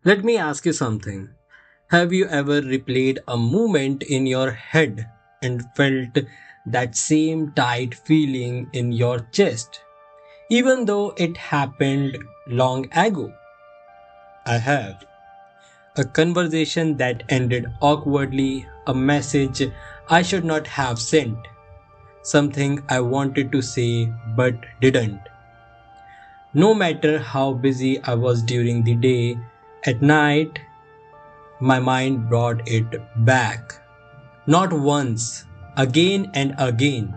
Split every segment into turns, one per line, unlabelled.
Let me ask you something. Have you ever replayed a moment in your head and felt that same tight feeling in your chest, even though it happened long ago? I have. A conversation that ended awkwardly, a message I should not have sent, something I wanted to say but didn't. No matter how busy I was during the day, at night my mind brought it back. Not once, again and again.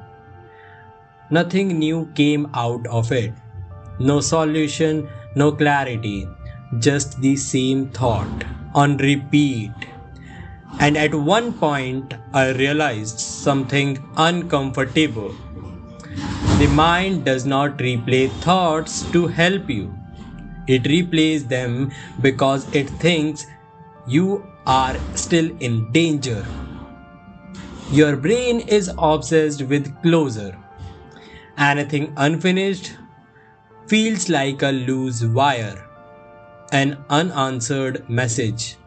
Nothing new came out of it. No solution, no clarity, just the same thought on repeat. And at one point, I realized something uncomfortable. The mind does not replay thoughts to help you, it replays them because it thinks you are still in danger. Your brain is obsessed with closure. Anything unfinished feels like a loose wire, an unanswered message,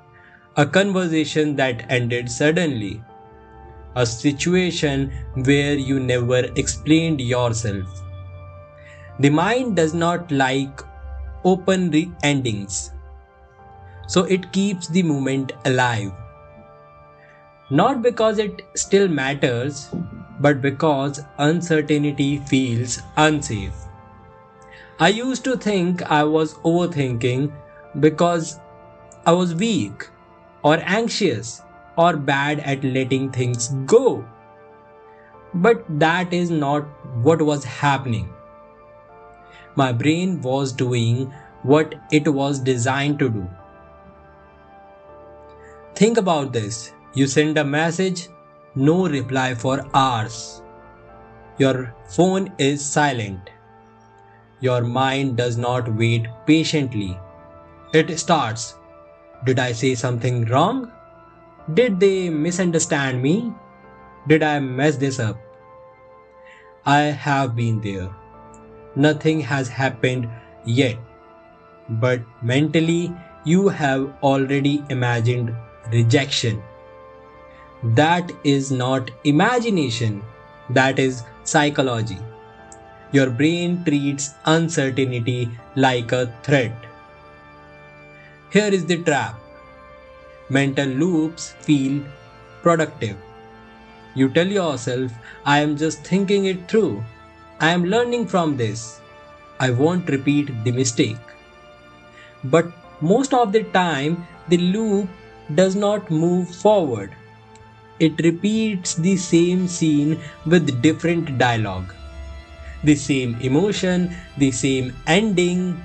a conversation that ended suddenly, a situation where you never explained yourself. The mind does not like open endings, so it keeps the moment alive. Not because it still matters, but because uncertainty feels unsafe. I used to think I was overthinking because I was weak or anxious or bad at letting things go. But that is not what was happening. My brain was doing what it was designed to do. Think about this. You send a message, no reply for hours. Your phone is silent. Your mind does not wait patiently. It starts. Did I say something wrong? Did they misunderstand me? Did I mess this up? I have been there. Nothing has happened yet, but mentally you have already imagined rejection. That is not imagination, that is psychology. Your brain treats uncertainty like a threat. Here is the trap. Mental loops feel productive. You tell yourself, I am just thinking it through. I am learning from this. I won't repeat the mistake. But most of the time, the loop does not move forward. It repeats the same scene with different dialogue, the same emotion, the same ending.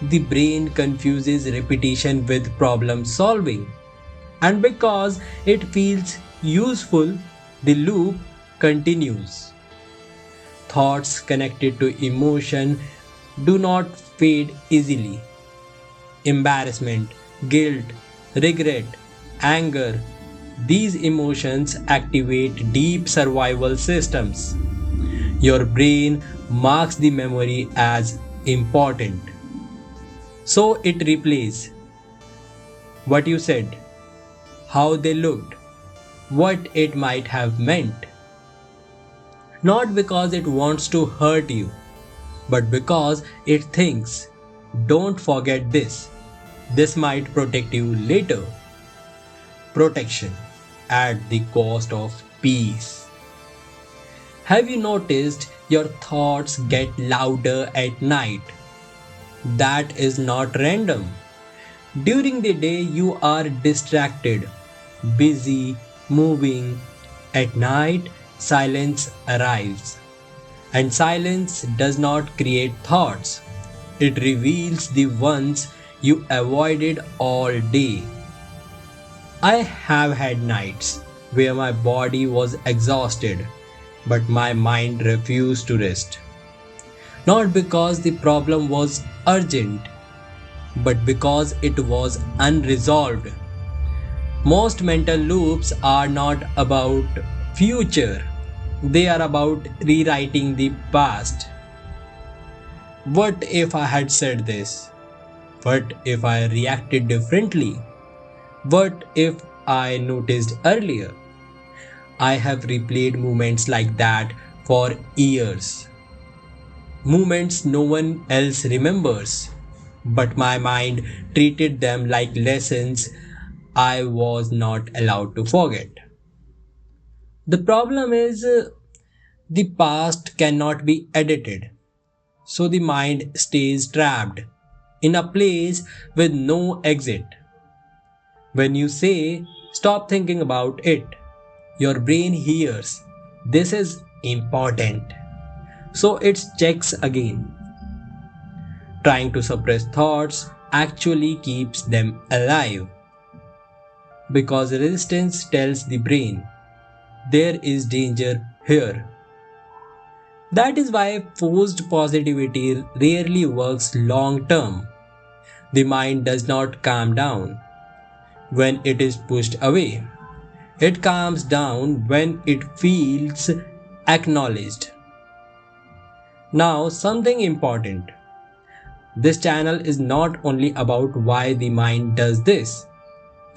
The brain confuses repetition with problem solving. And because it feels useful, the loop continues. Thoughts connected to emotion do not fade easily. Embarrassment, guilt, regret, anger, these emotions activate deep survival systems. Your brain marks the memory as important. So it replays what you said, how they looked, what it might have meant. Not because it wants to hurt you, but because it thinks, don't forget this. This might protect you later. Protection at the cost of peace. Have you noticed your thoughts get louder at night? That is not random. During the day, you are distracted, busy, moving. At night, silence arrives. And silence does not create thoughts, it reveals the ones you avoided all day. I have had nights where my body was exhausted, but my mind refused to rest. Not because the problem was urgent, but because it was unresolved. Most mental loops are not about future, they are about rewriting the past. What if I had said this? What if I reacted differently? What if I noticed earlier? I have replayed moments like that for years. Moments no one else remembers. But my mind treated them like lessons I was not allowed to forget. The problem is the past cannot be edited, so the mind stays trapped in a place with no exit. When you say, stop thinking about it, your brain hears, this is important. So it checks again. Trying to suppress thoughts actually keeps them alive because resistance tells the brain there is danger here. That is why forced positivity rarely works long term. The mind does not calm down when it is pushed away. It calms down when it feels acknowledged. Now, something important. This channel is not only about why the mind does this,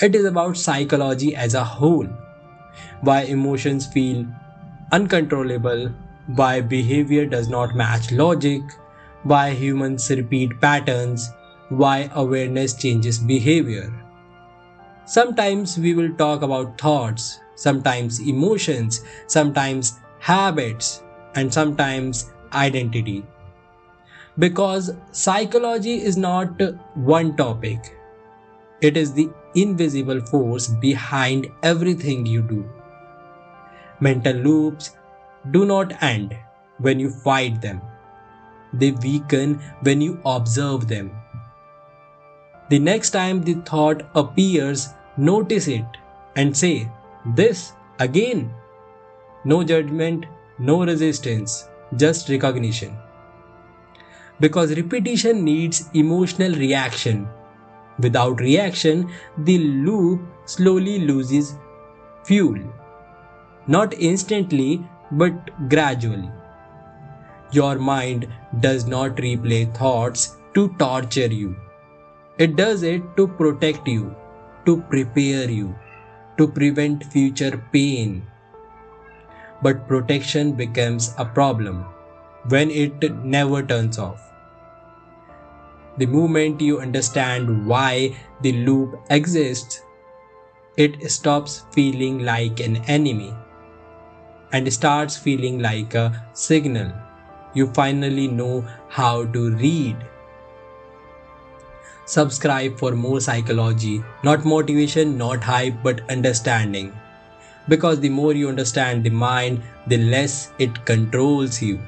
it is about psychology as a whole. Why emotions feel uncontrollable, why behavior does not match logic, why humans repeat patterns, why awareness changes behavior. Sometimes we will talk about thoughts, sometimes emotions, sometimes habits, and sometimes identity. Because psychology is not one topic, it is the invisible force behind everything you do. Mental loops do not end when you fight them, they weaken when you observe them. The next time the thought appears, notice it and say, this again. No judgment, no resistance, just recognition. Because repetition needs emotional reaction. Without reaction, the loop slowly loses fuel. Not instantly, but gradually. Your mind does not replay thoughts to torture you. It does it to protect you, to prepare you, to prevent future pain. But protection becomes a problem when it never turns off. The moment you understand why the loop exists, it stops feeling like an enemy and starts feeling like a signal. You finally know how to read. Subscribe for more psychology, not motivation, not hype, but understanding. Because the more you understand the mind, the less it controls you.